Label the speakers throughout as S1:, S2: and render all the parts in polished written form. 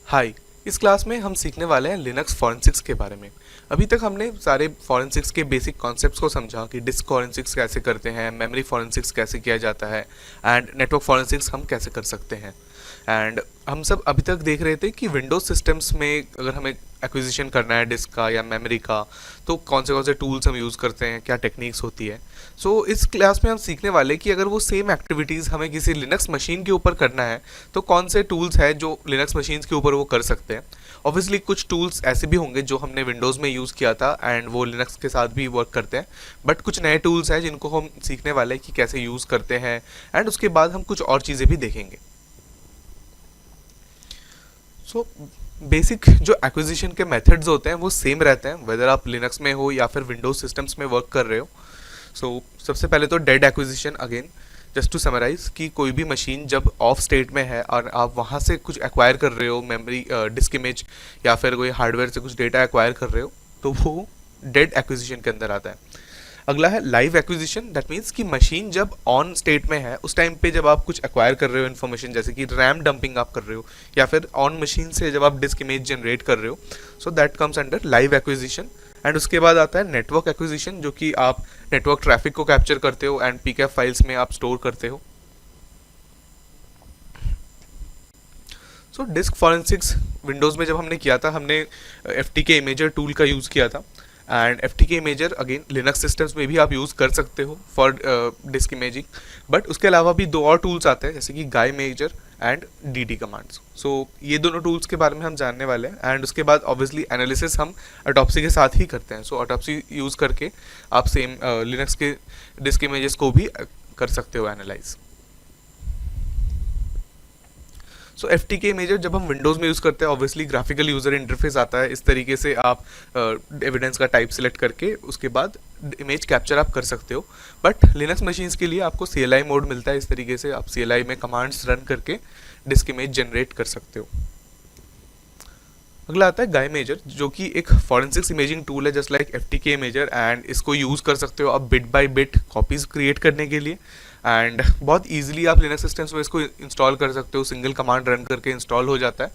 S1: हाय। इस क्लास में हम सीखने वाले हैं लिनक्स फॉरेंसिक्स के बारे में। अभी तक हमने सारे फॉरेंसिक्स के बेसिक कॉन्सेप्ट्स को समझा कि डिस्क फॉरेंसिक्स कैसे करते हैं, मेमोरी फॉरेंसिक्स कैसे किया जाता है एंड नेटवर्क फॉरेंसिक्स हम कैसे कर सकते हैं। एंड हम सब अभी तक देख रहे थे कि विंडोज सिस्टम्स में अगर हमें एक्विजिशन करना है डिस्क का या मेमोरी का, तो कौन से टूल्स हम यूज़ करते हैं, क्या टेक्निक्स होती है। सो इस क्लास में हम सीखने वाले कि अगर वो सेम एक्टिविटीज़ हमें किसी लिनक्स मशीन के ऊपर करना है तो कौन से टूल्स हैं जो लिनक्स मशीन्स के ऊपर वो कर सकते हैं। ऑब्वियसली कुछ टूल्स ऐसे भी होंगे जो हमने विंडोज़ में यूज़ किया था एंड वो लिनक्स के साथ भी वर्क करते हैं, बट कुछ नए टूल्स हैं जिनको हम सीखने वाले हैं कि कैसे यूज़ करते हैं। एंड उसके बाद हम कुछ और चीज़ें भी देखेंगे। सो बेसिक जो एक्विजिशन के मेथड्स होते हैं वो सेम रहते हैं वेदर आप लिनक्स में हो या फिर विंडोज सिस्टम्स में वर्क कर रहे हो। सबसे पहले तो data acquisition again, just to summarize कि कोई भी मशीन जब ऑफ स्टेट में है और आप वहाँ से कुछ एक्वायर कर रहे हो, मेमोरी डिस्क इमेज या फिर कोई हार्डवेयर से कुछ डेटा एक्वायर कर रहे हो, तो वो डेड एक्विजिशन के अंदर आता है। अगला है लाइव एक्विजिशन। दैट मीन्स कि मशीन जब ऑन स्टेट में है उस टाइम पे जब आप कुछ एक्वायर कर रहे हो इन्फॉर्मेशन, जैसे कि रैम डंपिंग आप कर रहे हो या फिर ऑन मशीन से जब आप डिस्क इमेज जनरेट कर रहे हो, so that comes under live acquisition. And उसके बाद आता है नेटवर्क एक्विजिशन, जो कि आप नेटवर्क ट्रैफिक को कैप्चर करते हो एंड पीकेएफ फाइल्स में आप स्टोर करते हो। सो डिस्क फॉरेंसिक्स विंडोज़ में जब हमने किया था, हमने एफ टी के इमेजर टूल का यूज़ किया था। एंड एफ टी के इमेजर अगेन लिनक्स सिस्टम्स में भी आप यूज़ कर सकते हो फॉर डिस्क इमेजिंग। बट उसके अलावा भी दो और टूल्स आते हैं जैसे कि Guymager and D D commands. So ये दोनों टूल्स के बारे में हम जानने वाले हैं। एंड उसके बाद ऑब्वियसली एनालिसिस हम ऑटोप्सी के साथ ही करते हैं। सो ऑटोप्सी यूज़ करके आप सेम लिनक्स के डिस्क इमेजेस को भी कर सकते हो एनालाइज। सो एफ टी के इमेजर जब हम विंडोज़ में यूज़ करते हैं, ऑब्वियसली ग्राफिकल यूज़र इंटरफेस आता है। इस तरीके से आप एविडेंस का टाइप सेलेक्ट करके उसके बाद इमेज कैप्चर आप कर सकते हो। बट लिनक्स मशीन्स के लिए आपको सी एल आई मोड मिलता है। इस तरीके से आप सी एल आई में कमांड्स रन करके डिस्क इमेज जनरेट कर सकते हो। अगला आता है गाई मेजर, जो कि एक फॉरेंसिक्स इमेजिंग टूल है जस्ट लाइक एफ टी के इमेजर। एंड इसको यूज़ कर सकते हो आप bit by bit copies create करने के लिए। एंड बहुत ईजिली आप लिनक्स सिस्टम्स में इसको इंस्टॉल कर सकते हो, सिंगल कमांड रन करके इंस्टॉल हो जाता है।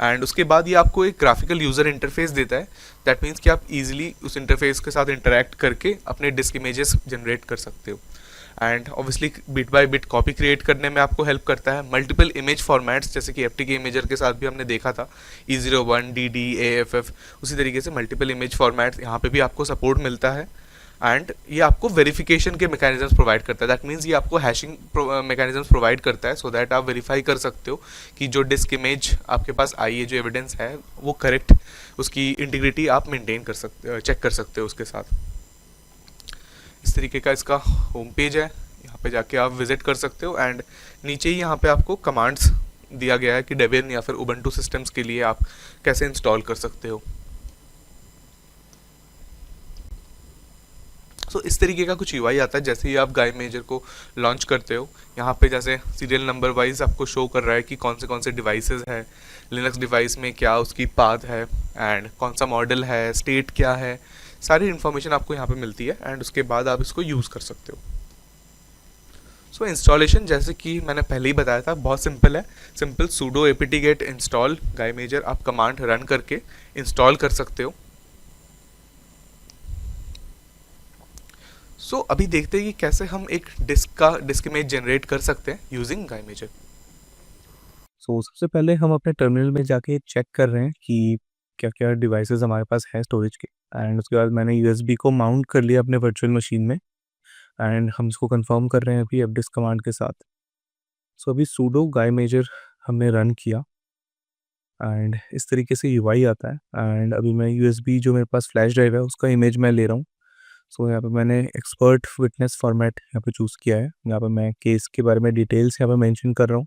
S1: एंड उसके बाद ये आपको एक ग्राफिकल यूज़र इंटरफेस देता है। दैट मीन्स कि आप इजीली उस इंटरफेस के साथ इंटरेक्ट करके अपने डिस्क इमेजेस जनरेट कर सकते हो। And obviously bit by bit copy create करने में आपको हेल्प करता है। मल्टीपल इमेज फॉर्मेट्स, जैसे कि एफ टी के इमेजर के साथ भी हमने देखा था, E01, DD, AFF, उसी तरीके से मल्टीपल इमेज फॉर्मेट्स यहाँ पे भी आपको सपोर्ट मिलता है। एंड ये आपको वेरिफिकेशन के मैकेनिज्म्स प्रोवाइड करता है। दैट मीन्स ये आपको हैशिंग मैकेनिज्म्स प्रोवाइड करता है सो दैट आप वेरीफाई कर सकते हो कि जो डिस्क इमेज आपके पास आई है, जो एविडेंस है वो करेक्ट, उसकी इंटीग्रिटी आप मेंटेन कर सकते, चेक कर सकते हो उसके साथ। इस तरीके का इसका होम पेज है, यहाँ पे जाके आप विजिट कर सकते हो। एंड नीचे ही यहाँ पे आपको कमांड्स दिया गया है कि डेबियन या फिर उबंटू सिस्टम्स के लिए आप कैसे इंस्टॉल कर सकते हो। इस तरीके का कुछ यूआई आता है जैसे ही आप गाई मेजर को लॉन्च करते हो। यहाँ पे जैसे सीरियल नंबर वाइज आपको शो कर रहा है कि कौन से डिवाइसेस है, लिनक्स डिवाइस में क्या उसकी पाथ है एंड कौन सा मॉडल है, स्टेट क्या है, सारी इन्फॉर्मेशन आपको यहाँ पे मिलती है। एंड उसके बाद आप इसको यूज़ कर सकते हो। इंस्टॉलेशन जैसे कि मैंने पहले ही बताया था, बहुत सिंपल है। Simple sudo apt get install गाई मेजर आप कमांड रन करके इंस्टॉल कर सकते हो। अभी देखते हैं कि कैसे हम एक डिस्क इमेज जनरेट कर सकते हैं यूजिंग गाई मेजर।
S2: सबसे पहले हम अपने टर्मिनल में जाके चेक कर रहे हैं कि क्या-क्या डिवाइसेज़ हमारे पास हैं स्टोरेज के। एंड उसके बाद मैंने यूएसबी को माउंट कर लिया अपने वर्चुअल मशीन में। एंड हम इसको कंफर्म कर रहे हैं अभी fdisk कमांड के साथ। अभी sudo गाई मेजर हमने रन किया एंड इस तरीके से यूआई आता है। एंड अभी मैं यूएसबी जो मेरे पास फ्लैश ड्राइव है उसका इमेज मैं ले रहा हूँ। यहाँ पे मैंने एक्सपर्ट विटनेस फॉर्मेट यहाँ पे चूज़ किया है। यहाँ पे मैं केस के बारे में डिटेल्स यहाँ पे मेंशन कर रहा हूँ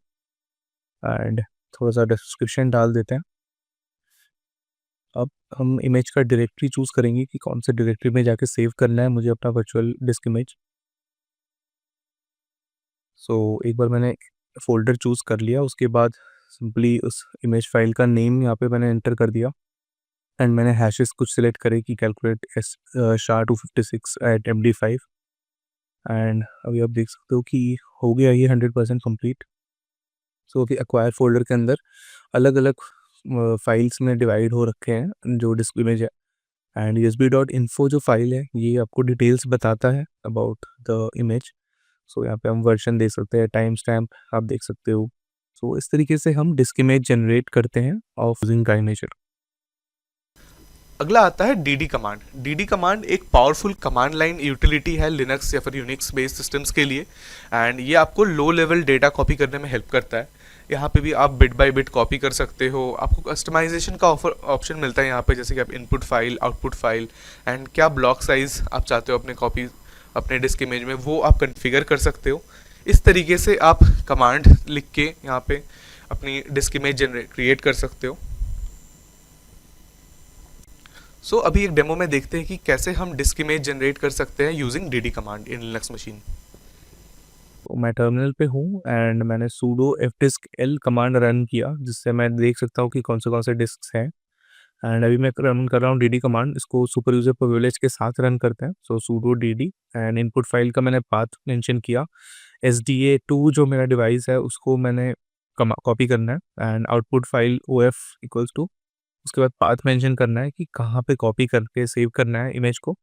S2: एंड थोड़ा-सा डिस्क्रिप्शन डाल देते हैं। अब हम इमेज का डायरेक्टरी चूज़ करेंगे कि कौन से डायरेक्टरी में जाके सेव करना है मुझे अपना वर्चुअल डिस्क इमेज। एक बार मैंने फ़ोल्डर चूज़ कर लिया, उसके बाद सिंपली उस इमेज फ़ाइल का नेम यहाँ पे मैंने एंटर कर दिया। एंड मैंने हैशेस कुछ सिलेक्ट करे कि calculate SHA-256 eight MD5। And अभी आप देख सकते हो कि हो गया ये 100% कंप्लीट। अभी एक्वायर फ़ोल्डर के अंदर अलग-अलग फाइल्स में डिवाइड हो रखे हैं जो डिस्क इमेज है। एंड usb.info जो फाइल है ये आपको डिटेल्स बताता है अबाउट द इमेज। सो यहाँ पे हम वर्जन देख सकते हैं, टाइम स्टैम्प आप देख सकते हो। सो इस तरीके से हम डिस्क इमेज जनरेट करते हैं ऑफ यूजिंग काइनेचर।
S1: अगला आता है dd कमांड। dd कमांड एक पावरफुल कमांड लाइन यूटिलिटी है लिनक्स या फिर यूनिक्स बेस्ड सिस्टम्स के लिए, एंड ये आपको लो लेवल डेटा कॉपी करने में हेल्प करता है। यहाँ पे भी आप बिट बाय बिट कॉपी कर सकते हो, आपको कस्टमाइजेशन का ऑप्शन मिलता है यहाँ पे, जैसे कि आप input file, output file, and क्या ब्लॉक साइज आप चाहते हो अपने कॉपी अपने डिस्क इमेज में वो आप कन्फिगर कर सकते हो। इस तरीके से आप कमांड लिख के यहाँ पे अपनी डिस्क इमेज जनरेट क्रिएट कर सकते हो। सो अभी एक डेमो में देखते हैं कि कैसे हम डिस्क इमेज जनरेट कर सकते हैं using dd command in Linux machine.
S2: तो मैं टर्मिनल पे हूँ एंड मैंने sudo fdisk-l कमांड रन किया, जिससे मैं देख सकता हूँ कि कौन से डिस्क हैं। एंड अभी मैं रन कर रहा हूँ dd कमांड, इसको सुपर यूजर प्रिविलेज के साथ रन करते हैं। सो sudo dd and input file का मैंने पाथ मेंशन किया, sda2 जो मेरा डिवाइस है उसको मैंने कॉपी करना है, and output file of equals to, उसके बाद पाथ मेंशन करना है कि कहाँ पे कॉपी करके सेव करना है इमेज को,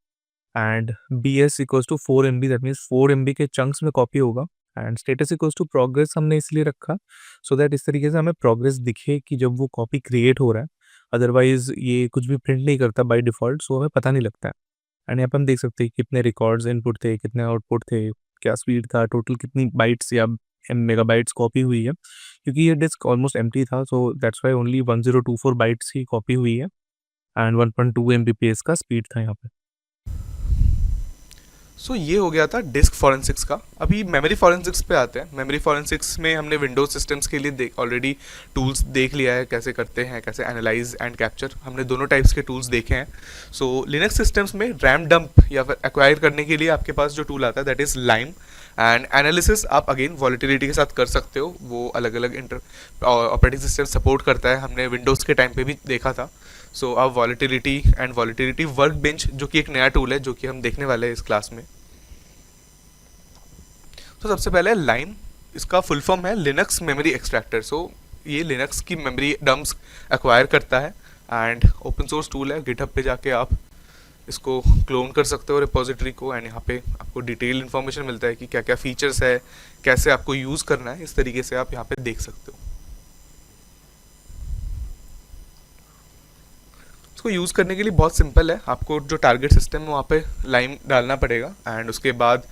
S2: and bs equals to 4 MB, that means 4 MB के चंक्स में कॉपी होगा। And status equals to progress हमने इसलिए रखा सो दैट इस तरीके से हमें प्रोग्रेस दिखे कि जब वो कॉपी क्रिएट हो रहा है। अदरवाइज ये कुछ भी प्रिंट नहीं करता बाय डिफ़ॉल्ट, सो हमें पता नहीं लगता है। एंड यहाँ पे हम देख सकते हैं कितने रिकॉर्ड्स इनपुट थे, कितने आउटपुट थे, क्या स्पीड था, टोटल कितनी बाइट्स या मेगाबाइट्स कॉपी हुई है। क्योंकि ये डिस्क ऑलमोस्ट एम्प्टी था, so that's why only 1024 bytes he copy हुई है एंड 1.2 Mbps का स्पीड था यहाँ पे।
S1: सो ये हो गया था डिस्क फॉरेंसिक्स का। अभी मेमोरी फॉरेंसिक्स पे आते हैं। मेमोरी फॉरेंसिक्स में हमने विंडोज सिस्टम्स के लिए ऑलरेडी टूल्स देख लिया है, कैसे करते हैं, कैसे एनालाइज एंड कैप्चर, हमने दोनों टाइप्स के टूल्स देखे हैं। सो लिनक्स सिस्टम्स में रैम डंप या फिर एक्वायर करने के लिए आपके पास जो टूल आता है that is lime, and analysis आप अगेन वॉलिटिलिटी के साथ कर सकते हो। वो अलग अलग ऑपरेटिंग सिस्टम सपोर्ट करता है, हमने विंडोज़ के टाइम पे भी देखा था। सो अब वॉलिटिलिटी वर्क बेंच जो कि एक नया टूल है जो कि हम देखने वाले हैं इस क्लास में। तो सबसे पहले लाइम, इसका फुल फॉर्म है लिनक्स मेमोरी एक्सट्रैक्टर। सो ये लिनक्स की मेमोरी डम्प्स एक्वायर करता है एंड ओपन सोर्स टूल है। गिटहब पे जाके आप इसको क्लोन कर सकते हो रिपोजिटरी को, एंड यहाँ पे आपको डिटेल इन्फॉर्मेशन मिलता है कि क्या क्या फीचर्स है, कैसे आपको यूज़ करना है। इस तरीके से आप यहाँ पे देख सकते हो। इसको यूज़ करने के लिए बहुत सिंपल है, आपको जो टारगेट सिस्टम है वहाँ पे लाइम डालना पड़ेगा, एंड उसके बाद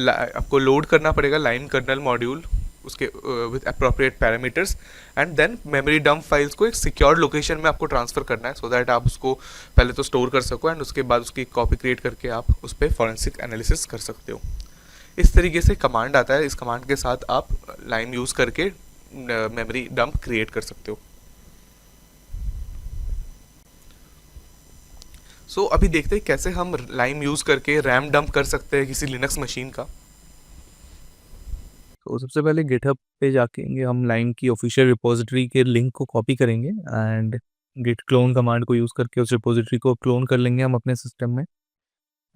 S1: आपको लोड करना पड़ेगा लाइम कर्नल मॉड्यूल उसके with appropriate parameters, and then memory dump files को एक सिक्योर लोकेशन में आपको ट्रांसफ़र करना है सो दैट आप उसको पहले तो स्टोर कर सको, एंड उसके बाद उसकी कॉपी क्रिएट करके आप उस पर फॉरेंसिक एनालिसिस कर सकते हो। इस तरीके से कमांड आता है, इस कमांड के साथ आप लाइम यूज़ करके मेमोरी डंप क्रिएट कर सकते हो। सो अभी देखते हैं कैसे हम लाइम यूज़ करके रैम डंप कर सकते हैं किसी लिनक्स मशीन का।
S2: तो सबसे पहले गिटहब पे जाके हम लाइम की ऑफिशियल रिपोजिटरी के लिंक को कॉपी करेंगे एंड गिट क्लोन कमांड को यूज़ करके उस रिपोजिटरी को क्लोन कर लेंगे हम अपने सिस्टम में।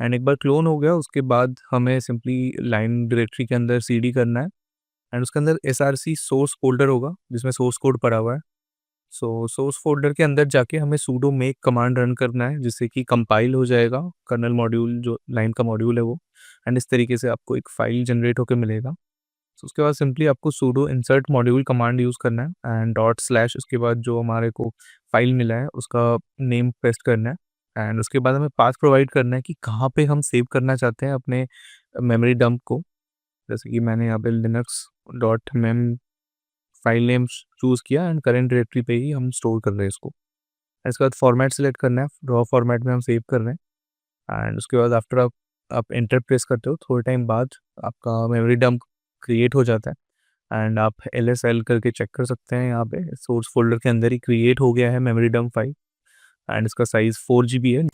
S2: एंड एक बार क्लोन हो गया उसके बाद हमें सिंपली लाइम डायरेक्टरी के अंदर cd करना है, एंड उसके अंदर src सोर्स फोल्डर होगा जिसमें सोर्स कोड पड़ा हुआ है। सो सोर्स फोल्डर के अंदर जाके हमें sudo make कमांड रन करना है जिससे कि कंपाइल हो जाएगा कर्नल मॉड्यूल, जो लाइम का मॉड्यूल है वो, एंड इस तरीके से आपको एक फाइल जनरेट होकर मिलेगा। तो उसके बाद सिंपली आपको sudo insert module command use करना है एंड // उसके बाद जो हमारे को फाइल मिला है उसका नेम पेस्ट करना है, एंड उसके बाद हमें पाथ प्रोवाइड करना है कि कहाँ पे हम सेव करना चाहते हैं अपने मेमोरी डंप को। जैसे कि मैंने यहाँ पे linux.mem फाइल नेम चूज़ किया एंड करेंट डायरेक्टरी पे ही हम स्टोर कर रहे हैं इसको। इसके बाद फॉर्मेट सेलेक्ट करना है, रॉ फॉर्मेट में हम सेव कर रहे हैं, एंड उसके बाद आफ्टर आप एंटर प्रेस करते हो थोड़े टाइम बाद आपका मेमोरी डंप क्रिएट हो जाता है, एंड आप LSL करके चेक कर सकते हैं। यहाँ पे सोर्स फोल्डर के अंदर ही क्रिएट हो गया है मेमोरी डंप फाइल, एंड इसका साइज़ 4 GB है।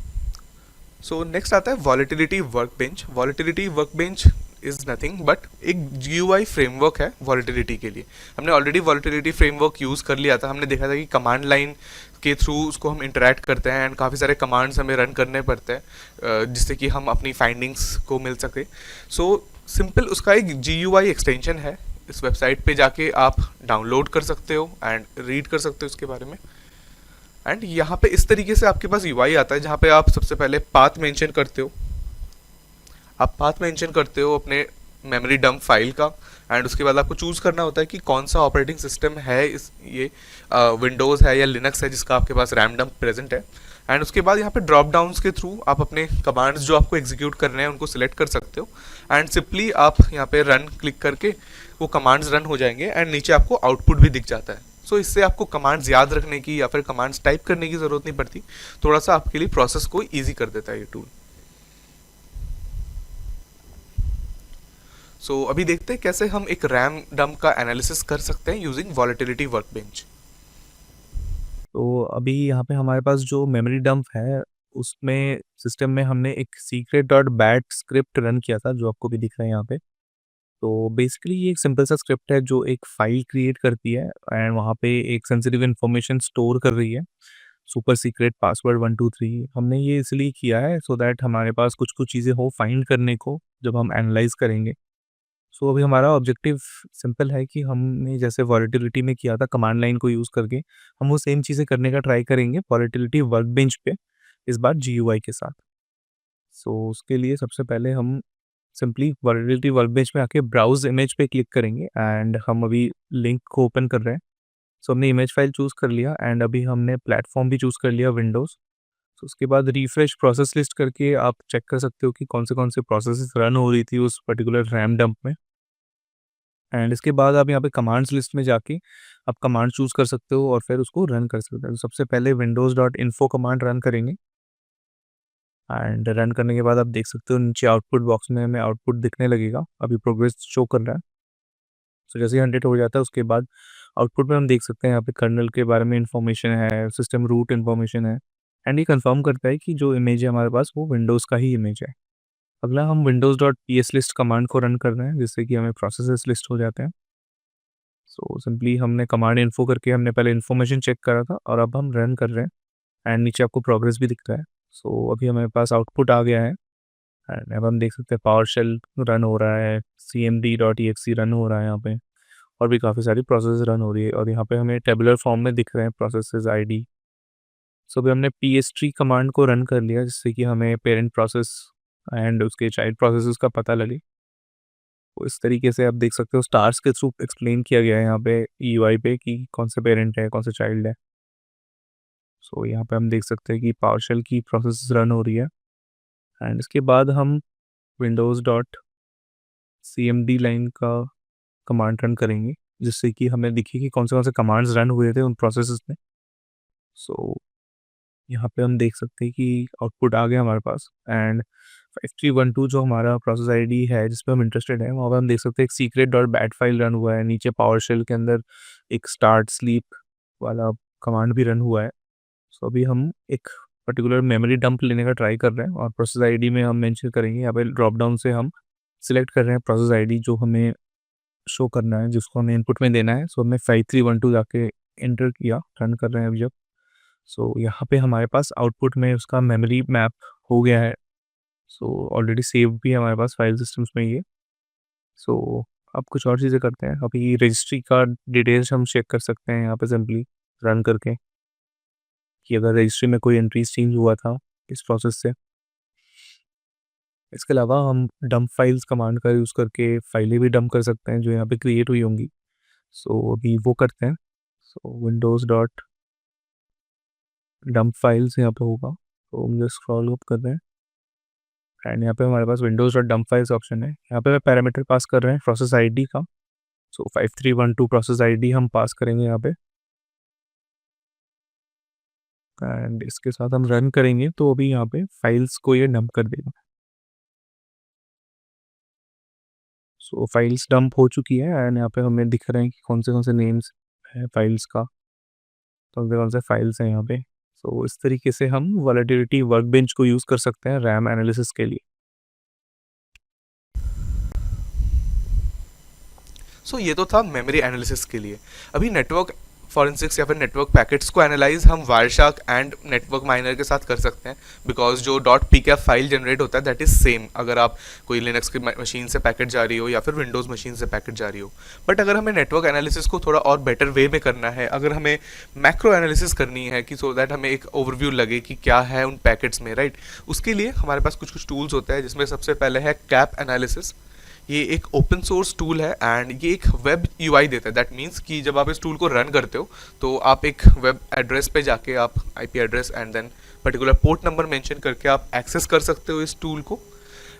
S1: सो नेक्स्ट आता है volatility workbench. Volatility workbench is nothing but एक GUI फ्रेमवर्क है वॉलिटिलिटी के लिए। हमने ऑलरेडी वॉलिटिलिटी फ्रेमवर्क यूज़ कर लिया था, हमने देखा था कि कमांड लाइन के थ्रू उसको हम इंटरैक्ट करते हैं एंड काफ़ी सारे कमांड्स हमें रन करने पड़ते हैं जिससे कि हम अपनी फाइंडिंग्स को मिल सके। सो सिंपल उसका एक GUI एक्सटेंशन है, इस वेबसाइट पे जाके आप डाउनलोड कर सकते हो एंड रीड कर सकते हो इसके बारे में। एंड यहाँ पे इस तरीके से आपके पास यूआई आता है, जहाँ पे आप सबसे पहले पाथ मेंशन करते हो। आप पाथ मेंशन करते हो अपने मेमोरी डंप फाइल का, एंड उसके बाद आपको चूज़ करना होता है कि कौन सा ऑपरेटिंग सिस्टम है, इस ये विंडोज़ है या लिनक्स है जिसका आपके पास रैम डंप प्रेजेंट है। एंड उसके बाद यहाँ पे ड्रॉप डाउन्स के थ्रू आप अपने कमांड्स जो आपको एग्जीक्यूट करने हैं उनको सिलेक्ट कर सकते हो, एंड सिंपली आप यहाँ पे रन क्लिक करके वो कमांड्स रन हो जाएंगे, एंड नीचे आपको आउटपुट भी दिख जाता है। सो इससे आपको कमांड्स याद रखने की या फिर कमांड्स टाइप करने की ज़रूरत नहीं पड़ती, थोड़ा सा आपके लिए प्रोसेस को ईजी कर देता है ये टूल। सो अभी देखते हैं कैसे हम एक रैम डंप का एनालिसिस कर सकते हैं यूजिंग वॉलेटिलिटी वर्कबेंच।
S2: तो अभी यहाँ पे हमारे पास जो मेमोरी डंप है, उसमें सिस्टम में हमने एक secret dot bat script run किया था, जो आपको भी दिख रहा है यहाँ पे। तो बेसिकली ये एक सिंपल सा स्क्रिप्ट है जो एक फाइल क्रिएट करती है एंड वहाँ पे एक सेंसिटिव इन्फॉर्मेशन स्टोर कर रही है, सुपर सीक्रेट पासवर्ड 123। हमने ये इसलिए किया है सो दैट हमारे पास कुछ कुछ चीज़ें हो फाइंड करने को जब हम एनालाइज करेंगे। सो अभी हमारा ऑब्जेक्टिव सिंपल है कि हमने जैसे वॉलेटिलिटी में किया था कमांड लाइन को यूज़ करके, हम वो सेम चीज़ें करने का ट्राई करेंगे वॉलेटिलिटी वर्कबेंच पे, इस बार जीयूआई के साथ। सो उसके लिए सबसे पहले हम सिंपली वॉलेटिलिटी वर्कबेंच में आके ब्राउज़ इमेज पे क्लिक करेंगे एंड हम अभी लिंक को ओपन कर रहे हैं। सो हमने इमेज फाइल चूज़ कर लिया एंड अभी हमने प्लेटफ़ॉर्म भी चूज़ कर लिया विंडोज़। तो उसके बाद रिफ्रेश प्रोसेस लिस्ट करके आप चेक कर सकते हो कि कौन से प्रोसेसेस रन हो रही थी उस पर्टिकुलर रैम डंप में। एंड इसके बाद आप यहाँ पे कमांड्स लिस्ट में जाके आप कमांड चूज़ कर सकते हो और फिर उसको रन कर सकते हो। तो सबसे पहले Windows dot info command run करेंगे एंड रन करने के बाद आप देख सकते हो नीचे आउटपुट बॉक्स में हमें आउटपुट दिखने लगेगा, अभी प्रोग्रेस शो कर रहा है। सो जैसे ही 100 हो जाता है उसके बाद आउटपुट में हम देख सकते हैं यहाँ पे कर्नल के बारे में इंफॉर्मेशन है, सिस्टम रूट इन्फॉर्मेशन है एंड ये कंफर्म करता है कि जो इमेज है हमारे पास वो विंडोज़ का ही इमेज है। अगला हम Windows dot P S list command को रन कर रहे हैं जिससे कि हमें प्रोसेसेस लिस्ट हो जाते हैं। सो सिंपली हमने कमांड इन्फो करके हमने पहले इन्फॉर्मेशन चेक करा था और अब हम रन कर रहे हैं एंड नीचे आपको प्रोग्रेस भी दिख रहा है। सो अभी हमारे पास आउटपुट आ गया है एंड अब हम देख सकते हैं पावर शेल रन हो रहा है, C M D dot E X E run हो रहा है यहाँ पे, और भी काफ़ी सारी प्रोसेस रन हो रही है और यहाँ पे हमें टेबुलर फॉर्म में दिख रहे हैं प्रोसेसेस आईडी। सो अभी हमने पी एस ट्री कमांड को रन कर लिया जिससे कि हमें पेरेंट प्रोसेस एंड उसके चाइल्ड प्रोसेसेस का पता लगे। तो इस तरीके से आप देख सकते हो स्टार्स के थ्रू एक्सप्लेन किया गया है यहाँ पे ईयूआई पे कि कौन सा पेरेंट है कौन सा चाइल्ड है। सो यहाँ पे हम देख सकते हैं कि पावर्शेल की प्रोसेस रन हो रही है एंड इसके बाद हम Windows dot C M D line का कमांड रन करेंगे जिससे कि हमें दिखे कि कौन से कमांड्स रन हुए थे उन प्रोसेसेस में। सो यहाँ पे हम देख सकते हैं कि आउटपुट आ गया हमारे पास एंड 5312 जो हमारा प्रोसेस आईडी है जिस पे हम इंटरेस्टेड हैं वहाँ पे हम देख सकते हैं एक secret dot bat file run हुआ है, नीचे पावर शेल के अंदर एक स्टार्ट स्लीप वाला कमांड भी रन हुआ है। सो अभी हम एक पर्टिकुलर मेमोरी डंप लेने का ट्राई कर रहे हैं और प्रोसेस आईडी में हम मेंशन करेंगे, यहाँ पे ड्रॉप डाउन से हम सिलेक्ट कर रहे हैं प्रोसेस आईडी जो हमें शो करना है, जिसको हमें इनपुट में देना है। सो हमने 5312 जाके एंटर किया, रन कर रहे हैं अभी जब। सो यहाँ पे हमारे पास आउटपुट में उसका मेमोरी मैप हो गया है। सो ऑलरेडी सेव भी है हमारे पास फाइल सिस्टम्स में ये। सो अब कुछ और चीज़ें करते हैं, अभी रजिस्ट्री का डिटेल्स हम चेक कर सकते हैं यहाँ पे सिंपली रन करके कि अगर रजिस्ट्री में कोई एंट्रीज चेंज हुआ था इस प्रोसेस से। इसके अलावा हम डंप फाइल्स कमांड का यूज़ करके फाइलें भी डंप कर सकते हैं जो यहाँ पे क्रिएट हुई होंगी। सो अभी वो करते हैं। सो विंडोज़ डॉट डंप फाइल्स यहाँ पे होगा, तो हम जो स्क्रॉल अप कर रहे हैं एंड यहाँ पे हमारे पास Windows dot dump files option है। यहाँ पे मैं पैरामीटर पास कर रहे हैं प्रोसेस आईडी का। सो 5312 प्रोसेस आईडी हम पास करेंगे यहाँ पे एंड इसके साथ हम रन करेंगे तो अभी यहाँ पे फाइल्स को ये डंप कर देगा। सो फाइल्स डंप हो चुकी है एंड यहाँ पे हमें दिख रहे हैं कि कौन से नेम्स है फाइल्स का, कौन से फाइल्स हैं यहाँ पे। सो इस तरीके से हम वॉलेटिलिटी वर्कबेंच को यूज़ कर सकते हैं रैम एनालिसिस के लिए।
S1: सो ये तो था मेमोरी एनालिसिस के लिए। अभी नेटवर्क फॉरेंसिक्स या फिर नेटवर्क पैकेट्स को एनालाइज हम वायरशार्क एंड नेटवर्क माइनर के साथ कर सकते हैं, बिकॉज जो dot P cap file generate होता है दैट इज सेम अगर आप कोई लिनक्स की मशीन से पैकेट जा रही हो या फिर विंडोज़ मशीन से पैकेट जा रही हो। बट अगर हमें नेटवर्क एनालिसिस को थोड़ा और बेटर वे में करना है, अगर हमें मैक्रो एनालिसिस करनी है कि सो दैट हमें एक ओवरव्यू लगे कि क्या है उन पैकेट्स में, राइट, उसके लिए हमारे पास कुछ कुछ टूल्स होते हैं, जिसमें सबसे पहले है कैप एनालिसिस। ये एक ओपन सोर्स टूल है एंड ये एक वेब यूआई देता है। दैट मीन्स कि जब आप इस टूल को रन करते हो तो आप एक वेब एड्रेस पे जाके आप IP address and then particular port number mention करके आप एक्सेस कर सकते हो इस टूल को।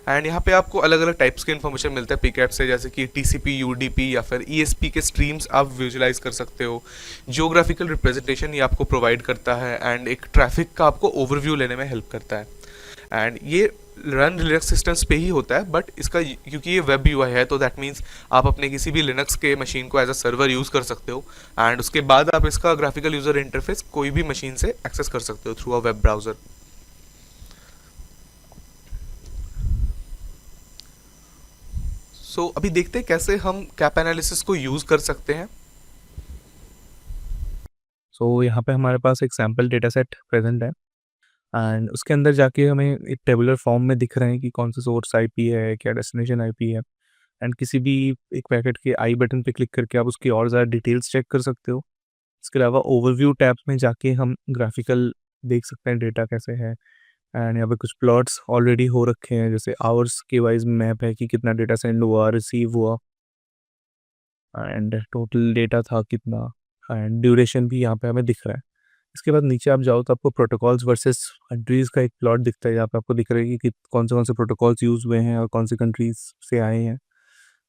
S1: एंड यहाँ पे आपको अलग अलग टाइप्स के इन्फॉर्मेशन मिलता है पीकैप से, जैसे कि टीसीपी, यूडीपी या फिर ईएसपी के स्ट्रीम्स आप विजुलाइज कर सकते हो। जियोग्राफिकल रिप्रेजेंटेशन ये आपको प्रोवाइड करता है एंड एक ट्रैफिक का आपको ओवरव्यू लेने में हेल्प करता है। एंड ये रन लिनक्स सिस्टम्स पे ही होता है, बट इसका क्योंकि ये वेब यूआई है तो दैट मीन्स आप अपने किसी भी लिनक्स के मशीन को एज अ सर्वर यूज़ कर सकते हो एंड उसके बाद आप इसका ग्राफिकल यूज़र इंटरफेस कोई भी मशीन से एक्सेस कर सकते हो थ्रू अ वेब ब्राउज़र। सो अभी देखते हैं कैसे हम कैप एनालिसिस को यूज़ कर सकते हैं।
S2: सो यहाँ पे हमारे पास एक सैम्पल डेटा सेट प्रेजेंट है एंड उसके अंदर जाके हमें एक टेबुलर फॉर्म में दिख रहे हैं कि कौन सा सोर्स आईपी है, क्या डेस्टिनेशन आईपी है। एंड किसी भी एक पैकेट के आई बटन पे क्लिक करके आप उसकी और ज़्यादा डिटेल्स चेक कर सकते हो। इसके अलावा ओवरव्यू टैब में जाके हम ग्राफिकल देख सकते हैं डेटा कैसे है। एंड यहाँ पे कुछ प्लॉट्स ऑलरेडी हो रखे हैं, जैसे आवर्स के वाइज मैप है कि कितना डेटा सेंड हुआ, रिसीव हुआ एंड टोटल डेटा था कितना, एंड ड्यूरेशन भी यहाँ पे हमें दिख रहा है। इसके बाद नीचे आप जाओ तो आपको प्रोटोकॉल्स वर्सेस कंट्रीज़ का एक प्लॉट दिखता है, जहाँ पे आपको दिख रहा है कि कौन से प्रोटोकॉल्स यूज़ हुए हैं और कौन सी कंट्रीज़ से आए हैं।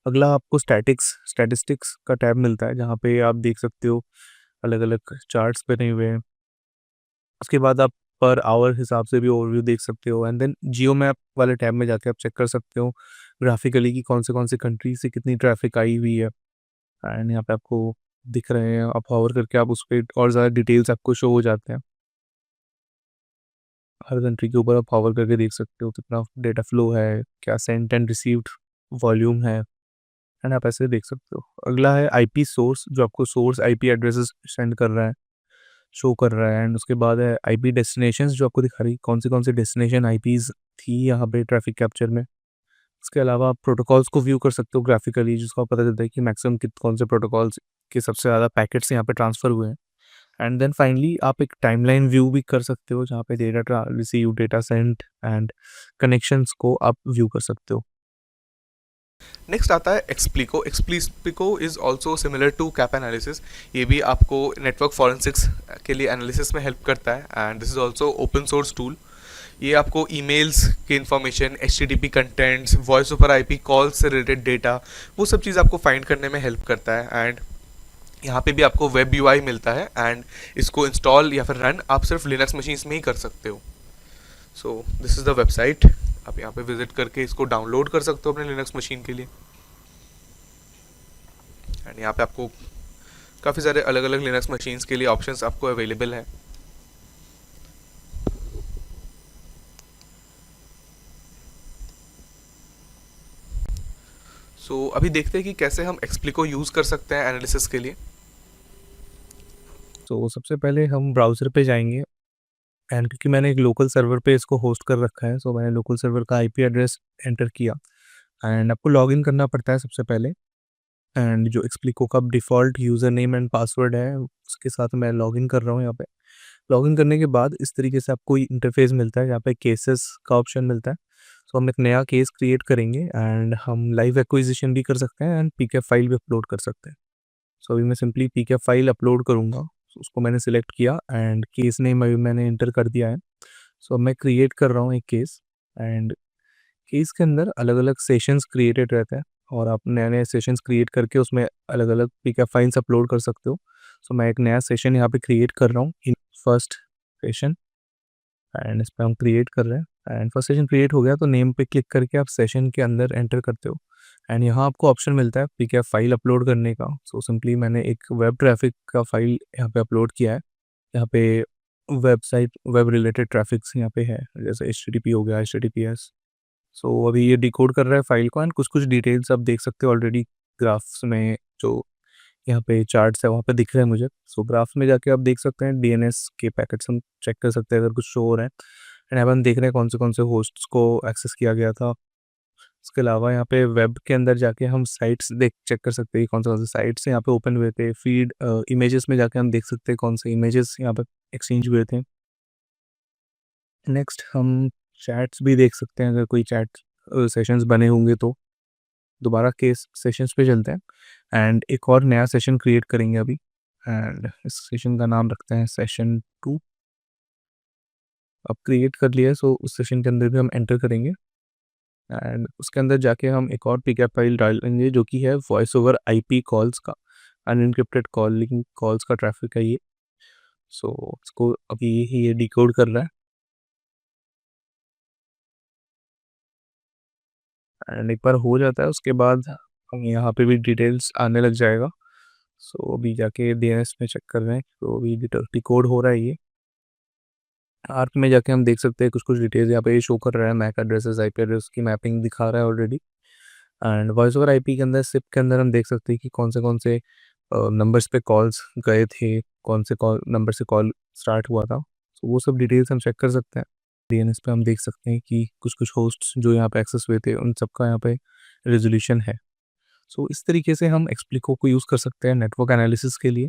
S2: अगला आपको स्टैटिस्टिक्स का टैब मिलता है, जहाँ पे आप देख सकते हो अलग-अलग चार्ट्स बने हुए हैं। उसके बाद आप पर आवर हिसाब से भी ओवरव्यू देख सकते हो एंड देन जियो मैप वाले टैब में जाके आप चेक कर सकते हो ग्राफिकली कि कौन से कंट्री से कितनी ट्रैफिक आई हुई है। एंड यहाँ पे आपको दिख रहे हैं, आप हॉवर करके आप उस पे और ज़्यादा डिटेल्स आपको शो हो जाते हैं। हर कंट्री के ऊपर आप हॉवर करके देख सकते हो कितना डेटा फ्लो है, क्या सेंट एंड रिसीव्ड वॉल्यूम है एंड आप ऐसे देख सकते हो। अगला है आईपी सोर्स, जो आपको सोर्स आईपी एड्रेसेस सेंड कर रहा है, शो कर रहा है। एंड उसके बाद है आईपी डेस्टिनेशंस, जो आपको दिखा रही है कौन से डेस्टिनेशन आईपीज़ थी यहाँ पे ट्रैफिक कैप्चर में। इसके अलावा आप प्रोटोकॉल्स को व्यू कर सकते हो ग्राफिकली, जिसको आप पता चलता है कि मैक्सिमम कौन से प्रोटोकॉल्स के सबसे ज़्यादा पैकेट्स यहाँ पे ट्रांसफ़र हुए हैं। एंड देन फाइनली आप एक टाइमलाइन व्यू भी कर सकते हो, जहाँ पे data receive, data send and connections को आप व्यू कर सकते हो।
S1: नेक्स्ट आता है Xplico. Xplico is also similar to cap analysis. ये भी आपको नेटवर्क फॉरेंसिक्स के लिए एनालिसिस में हेल्प करता है and this is also open source tool. ये आपको ईमेल्स के information, HTTP contents, voice over IP call से रिलेटेड डेटा, वो सब चीज़ आपको फाइंड करने में हेल्प करता है। एंड यहाँ पे भी आपको वेब यूआई मिलता है एंड इसको इंस्टॉल या फिर रन आप सिर्फ लिनक्स मशीन्स में ही कर सकते हो। So this is the website, आप यहाँ पे विजिट करके इसको डाउनलोड कर सकते हो अपने लिनक्स मशीन के लिए। एंड यहाँ पे आपको काफ़ी सारे अलग अलग लिनक्स मशीन्स के लिए ऑप्शंस आपको अवेलेबल है। सो अभी देखते हैं कि कैसे हम एक्सप्लिको यूज़ कर सकते हैं एनालिसिस के लिए।
S2: तो सबसे पहले हम ब्राउज़र पे जाएंगे एंड क्योंकि मैंने एक लोकल सर्वर पे इसको होस्ट कर रखा है, सो मैंने लोकल सर्वर का आईपी एड्रेस एंटर किया एंड आपको लॉगिन करना पड़ता है सबसे पहले। एंड जो एक्सप्लिको का default user name and password है उसके साथ मैं लॉगिन कर रहा हूँ यहाँ पे। लॉगिन करने के बाद इस तरीके से आपको इंटरफेस मिलता है, यहाँ पे केसेस का ऑप्शन मिलता है। सो हम एक नया केस क्रिएट करेंगे एंड हम लाइव एक्विजिशन भी कर सकते हैं एंड पीकेएफ फाइल भी अपलोड कर सकते हैं। सो अभी मैं सिंपली पीकेएफ फाइल अपलोड करूँगा। उसको मैंने सिलेक्ट किया एंड केस नेम अभी मैंने एंटर कर दिया है। सो अब मैं क्रिएट कर रहा हूँ एक केस एंड केस के अंदर अलग अलग सेशंस क्रिएटेड रहते हैं और आप नए नए सेशंस क्रिएट करके उसमें अलग अलग पीकेएफ फाइल्स अपलोड कर सकते हो। सो मैं एक नया सेशन यहाँ पे क्रिएट कर रहा हूँ, इन फर्स्ट सेशन, एंड इस पर हम क्रिएट कर रहे हैं। एंड फर्स्ट सेशन क्रिएट हो गया तो नेम पे क्लिक करके आप सेशन के अंदर एंटर करते हो एंड यहाँ आपको ऑप्शन मिलता है पीकेएफ फाइल अपलोड करने का। सो सिंपली मैंने एक वेब ट्रैफिक का फाइल यहाँ पे अपलोड किया है। यहाँ पे वेबसाइट वेब रिलेटेड ट्रैफिक्स यहाँ पे है, जैसे एचटीटीपी हो गया, एचटीटीपीएस। सो अभी ये डिकोड कर रहा है फाइल को एंड कुछ कुछ डिटेल्स आप देख सकते हो ऑलरेडी ग्राफ्स में, जो यहाँ पे चार्ट्स है वहाँ पे दिख रहे हैं मुझे। सो ग्राफ्स में जाके आप देख सकते हैं डीएनएस के पैकेट्स हम चेक कर सकते हैं अगर कुछ शो हो रहा है। एंड यहाँ पे हम देख रहे हैं कौन से होस्ट्स को एक्सेस किया गया था। इसके अलावा यहाँ पे वेब के अंदर जाके हम साइट्स देख चेक कर सकते हैं कौन से साइट्स यहाँ पे ओपन हुए थे। फीड इमेजेस में जाके हम देख सकते हैं कौन से इमेजेस यहाँ पे एक्सचेंज हुए थे। नेक्स्ट हम चैट्स भी देख सकते हैं, अगर कोई चैट सेशंस बने होंगे तो दोबारा केस सेशंस पे चलते हैं एंड एक और नया सेशन क्रिएट करेंगे अभी। एंड इस सेशन का नाम रखते हैं सेशन 2। अब क्रिएट कर लिया है, सो उस सेशन के अंदर भी हम एंटर करेंगे एंड उसके अंदर जाके हम एक और पिकअप फाइल डालेंगे जो कि है वॉइस ओवर आईपी कॉल्स का अनइनक्रिप्टेड कॉलिंग कॉल्स का ट्रैफिक है ये। सो इसको अभी ये डिकोड कर रहा है एंड एक बार हो जाता है उसके बाद हम यहाँ पे भी डिटेल्स आने लग जाएगा। सो अभी जाके डीएनएस में चेक कर रहे हैं तो अभी डिकोड हो रहा है ये। आर्क में जाके हम देख सकते हैं कुछ डिटेल्स यहाँ पे शो कर रहा है। मैक एड्रेसेस आईपी एड्रेस की मैपिंग दिखा रहा है already. And voice over IP के अंदर सिप के अंदर हम देख सकते हैं कि कौन से नंबर्स पे कॉल्स गए थे, कौन से कॉल नंबर से कॉल स्टार्ट हुआ था। तो वो सब डिटेल्स हम चेक कर सकते हैं। डीएनएस पे हम देख सकते हैं कि कुछ होस्ट्स जो यहाँ पे एक्सेस हुए थे उन सबका यहाँ पे रेजोल्यूशन है। सो इस तरीके से हम एक्सप्लिको को यूज़ कर सकते हैं नेटवर्क एनालिसिस के लिए।